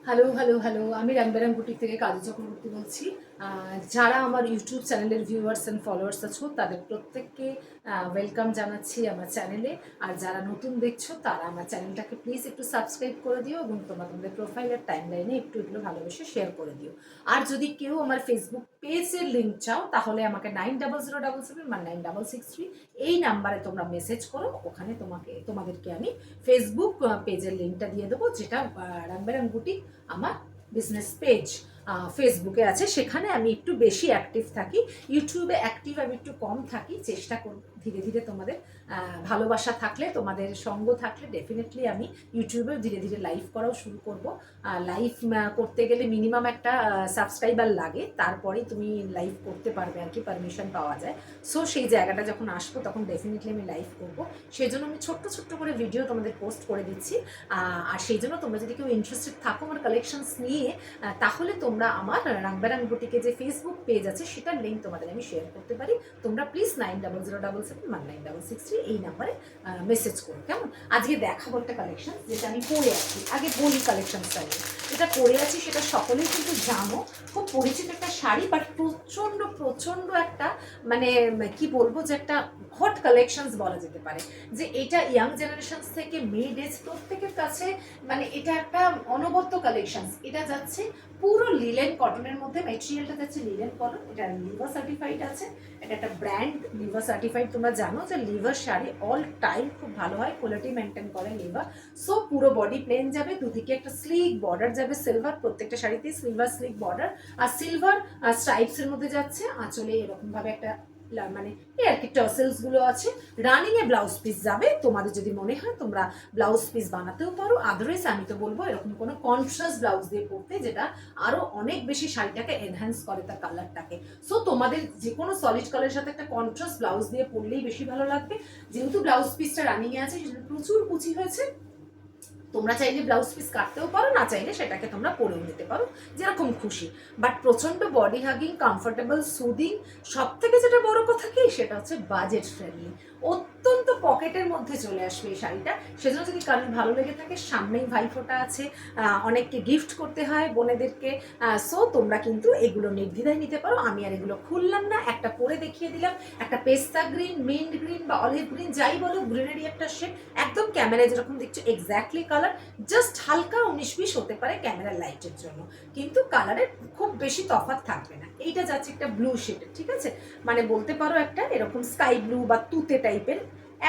Hello hello hello, আমি রামবেরাম boutique থেকে কাজু চক্রবর্তী বলছি। যারা আমার ইউটিউব চ্যানেলের ভিউয়ার্স অ্যান্ড ফলোয়ার্স আছো তাদের প্রত্যেককে ওয়েলকাম জানাচ্ছি আমার চ্যানেলে। আর যারা নতুন দেখছো তারা আমার চ্যানেলটাকে প্লিজ একটু সাবস্ক্রাইব করে দিও এবং তোমাদের প্রোফাইলের টাইম লাইনে একটু এগুলো ভালোবেসে শেয়ার করে দিও। আর যদি কেউ আমার ফেসবুক পেজের লিঙ্ক চাও তাহলে আমাকে 9007771966 এই নাম্বারে তোমরা মেসেজ করো, ওখানে তোমাদেরকে আমি ফেসবুক পেজের লিঙ্কটা দিয়ে দেবো, যেটা রামবেরাম বুটিক আমার বিজনেস পেজ ফেসবুকে আছে। সেখানে আমি একটু বেশি অ্যাক্টিভ থাকি, ইউটিউবে অ্যাক্টিভ আমি একটু কম থাকি। চেষ্টা করব ধীরে ধীরে তোমাদের ভালোবাসা থাকলে, তোমাদের সঙ্গ থাকলে ডেফিনেটলি আমি ইউটিউবে ধীরে ধীরে লাইভ করাও শুরু করব। লাইভ করতে গেলে মিনিমাম একটা সাবস্ক্রাইবার লাগে, তারপরেই তুমি লাইভ করতে পারবে আর কি, পারমিশন পাওয়া যায়। সো সেই জায়গাটা যখন আসবো তখন ডেফিনেটলি আমি লাইভ করব। সেই জন্য আমি ছোট্ট ছোট্ট করে ভিডিও তোমাদের পোস্ট করে দিচ্ছি। আর সেই জন্য তোমরা যদি কেউ ইন্টারেস্টেড থাকো আমার কালেকশনস নিয়ে, তাহলে তোমরা আমার রামবেরাম বুটিকে যে ফেসবুক পেজ আছে সেটার লিঙ্ক তোমাদের আমি শেয়ার করতে পারি। তোমরা প্লিজ 9007771966 এই নাম্বারে মেসেজ করো, কেমন? আজকে দেখাবো একটা কালেকশন যেটা আমি পরে আছি। আগে বলি কালেকশনসটা নিয়ে, যেটা পরে আছি সেটা সকলেই কিন্তু জানো, খুব পরিচিত একটা শাড়ি, বাট প্রচণ্ড প্রচণ্ড একটা মানে কি বলবো, যে একটা হট কালেকশনস বলা যেতে পারে। যে এটা ইয়াং জেনারেশনস থেকে মিড এজ প্রত্যেকের কাছে মানে এটা একটা অনবদ্য কালেকশনস। এটা যাচ্ছে পুরো লিলেন কটনের মধ্যে, মেটেরিয়ালটা যাচ্ছে লিলেন কটন, এটা লিভার সার্টিফাইড আছে। এটা একটা ব্র্যান্ড লিভার সার্টিফাইড। তোমরা জানো যে লিভার শাড়ি অল টাইম খুব ভালো হয়, কোয়ালিটি মেনটেন করে লিভার। সো পুরো বডি প্লেন যাবে, দুদিকে একটা স্লিক বর্ডার যাবে সিলভার, প্রত্যেকটা শাড়িতেই সিলভার স্লিক বর্ডার আর সিলভার স্ট্রাইপসের মধ্যে যাচ্ছে। আঁচলে এরকম ভাবে একটা মানে এই আর কি টার্সেলস গুলো আছে। রানিং এ ব্লাউজ পিস যাবে, তোমাদের যদি মনে হয় তোমরা ব্লাউজ পিস বানাতেও পারো। আদারওয়াইজ আমি তো বলবো এরকম কোনো কন্ট্রাস্ট ব্লাউজ দিয়ে পরতে, যেটা আরো অনেক বেশি শাড়িটাকে এনহ্যান্স করে তার কালারটাকে। সো তোমাদের যে কোনো সলিড কালারের সাথে একটা কন্ট্রাস্ট ব্লাউজ দিয়ে পরলেই বেশি ভালো লাগবে। যেহেতু ব্লাউজ পিসটা রানিং এ আছে সেটা প্রচুর কুচি হয়েছে, তোমরা চাইলে ব্লাউজ পিস কাটতেও পারো, না চাইলে সেটাকে তোমরা পরেও নিতে পারো, যেরকম খুশি। বাট প্রচন্ড বডি হাগিং, কমফোর্টেবল, সুদিং, সব থেকে যেটা বড় কথা কি সেটা হচ্ছে বাজেট ফ্রেন্ডলি, অত্যন্ত পকেটের মধ্যে চলে আসবে এই শাড়িটা। সেজন্য যদি কারোর ভালো লেগে থাকে, সামনেই ভাইফোঁটা আছে, অনেককে গিফট করতে হয় বোনেদেরকে। সো তোমরা কিন্তু এগুলো নির্দ্বিধায় নিতে পারো। আমি আর এগুলো খুললাম না, একটা পরে দেখিয়ে দিলাম। একটা পেস্তা গ্রিন, মিন্ট গ্রিন বা অলিভ গ্রিন যাই বলো, গ্রিনেরই একটা শেড, একদম ক্যামেরায় যেরকম দেখছো এক্স্যাক্টলি কালার, জাস্ট হালকা 19-20 হতে পারে ক্যামেরার লাইটের জন্য, কিন্তু কালারের খুব বেশি তফাৎ থাকবে না। এইটা যাচ্ছে একটা ব্লু শেডের, ঠিক আছে, মানে বলতে পারো একটা এরকম স্কাই ব্লু বা তুতে টাইপের,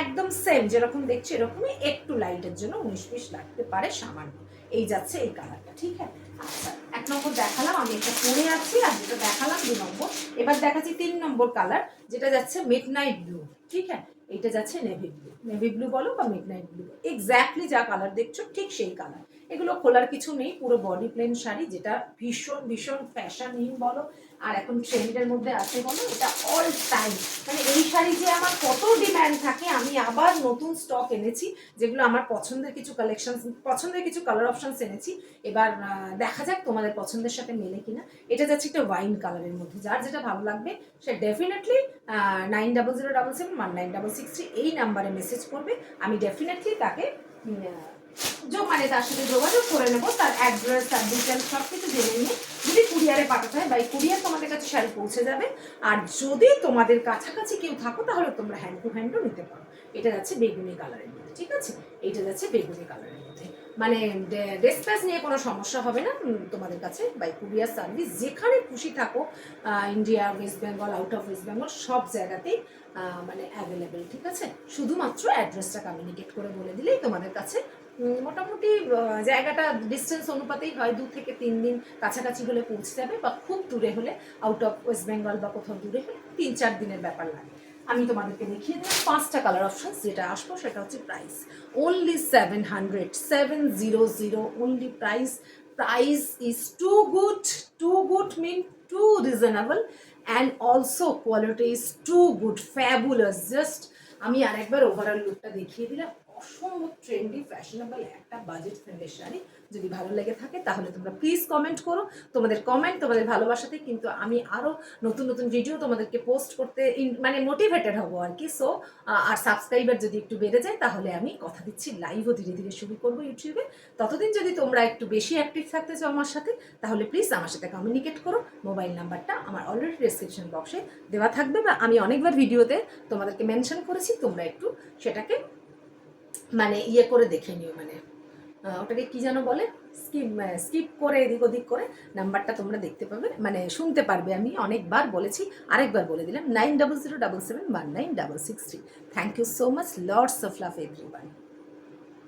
একদম সেম যেরকম দেখছো এরকমই, একটু লাইটের জন্য 19-20 লাগতে পারে সামান্য। এই যাচ্ছে এই কালারটা, ঠিক আছে। আচ্ছা, 1 নম্বর দেখালাম, আমি একটা পরে আছি, আর যেটা দেখালাম 2 নম্বর। এবার দেখাচ্ছি 3 নম্বর কালার, যেটা যাচ্ছে মিডনাইট ব্লু, ঠিক আছে। এইটা যাচ্ছে নেভি ব্লু, নেভি ব্লু বলো বা মিডনাইট ব্লু, এক্স্যাক্টলি যা কালার দেখছো ঠিক সেই কালার। এগুলো খোলার কিছু নেই, পুরো বডি প্লেন শাড়ি, যেটা ভীষণ ভীষণ ফ্যাশনহীন বলো আর এখন ট্রেন্ডের মধ্যে আছে বলো, এটা অল টাইম মানে এই শাড়ি যে আমার কত ডিম্যান্ড থাকে। আমি আবার নতুন স্টক এনেছি, যেগুলো আমার পছন্দের কিছু কালেকশন, পছন্দের কিছু কালার অপশনস এনেছি। এবার দেখা যাক তোমাদের পছন্দের সাথে মেলে কিনা। এটা যাচ্ছে একটা ওয়াইন কালারের মধ্যে, যার যেটা ভালো লাগবে সে ডেফিনেটলি 9007771966 এই নাম্বারে মেসেজ করবে। আমি ডেফিনেটলি তাকে মানে তার সাথে যোগাযোগ করে নেবো, তার অ্যাড্রেস, তার ডিটেলস সব কিছু জেনে নিয়ে যদি কুরিয়ারে পাঠাতে হয় বাই কুরিয়ার তোমাদের কাছে শাড়ি পৌঁছে যাবে। আর যদি তোমাদের কাছাকাছি কেউ থাকো তাহলে তোমরা হ্যান্ড টু হ্যান্ডও নিতে পারো। এটা যাচ্ছে বেগুনি কালারের মধ্যে, ঠিক আছে, এইটা যাচ্ছে বেগুনি কালারের মধ্যে, মানে ডেসপ্যাচ নিয়ে কোনো সমস্যা হবে না তোমাদের কাছে বাই কুরিয়ার সার্ভিস। যেখানে খুশি থাকো, India, West Bengal, out of West Bengal, সব জায়গাতেই মানে অ্যাভেলেবেল, ঠিক আছে। শুধুমাত্র অ্যাড্রেসটা কমিউনিকেট করে বলে দিলেই তোমাদের কাছে মোটামুটি জায়গাটা ডিস্টেন্স অনুপাতেই হয়, 2 থেকে 3 দিন, কাছাকাছি হলে পৌঁছে যাবে, বা খুব দূরে হলে আউট অফ ওয়েস্ট বেঙ্গল বা কোথাও দূরে হলে 3-4 দিনের ব্যাপার লাগে। আমি তোমাদেরকে দেখিয়ে দিলাম 5টা কালার অপশন। যেটা আসবো সেটা হচ্ছে price only 700 only price. Price is too good mean too reasonable, and also quality is too good, fabulous. Just আমি আরেকবার ওভারঅল লুকটা দেখিয়ে দিলাম, অসম্ভব ট্রেন্ডি ফ্যাশনেবল একটা বাজেট ফ্রেন্ডের শাড়ি। যদি ভালো লেগে থাকে তাহলে তোমরা প্লিজ কমেন্ট করো। তোমাদের কমেন্ট, তোমাদের ভালোবাসাতে কিন্তু আমি আরও নতুন নতুন ভিডিও তোমাদেরকে পোস্ট করতে মানে মোটিভেটেড হবো আর কি। সো আর সাবস্ক্রাইবার যদি একটু বেড়ে যায় তাহলে আমি কথা দিচ্ছি লাইভও ধীরে ধীরে শুরু করবো ইউটিউবে। ততদিন যদি তোমরা একটু বেশি অ্যাক্টিভ থাকতে চাও আমার সাথে, তাহলে প্লিজ আমার সাথে কমিউনিকেট করো। মোবাইল নাম্বারটা আমার অলরেডি ডেসক্রিপশন বক্সে দেওয়া থাকবে, বা আমি অনেকবার ভিডিওতে তোমাদেরকে মেনশন করেছি। তোমরা একটু সেটাকে মানে ইয়ে করে দেখে নিও, মানে ওটাকে কি যেন বলে, স্কিপ করে এদিক ওদিক করে নাম্বারটা তোমরা দেখতে পাবে, মানে শুনতে পারবে। আমি অনেকবার বলেছি, আরেকবার বলে দিলাম, 9007771966 3। Thank you so much, lots of love everyone.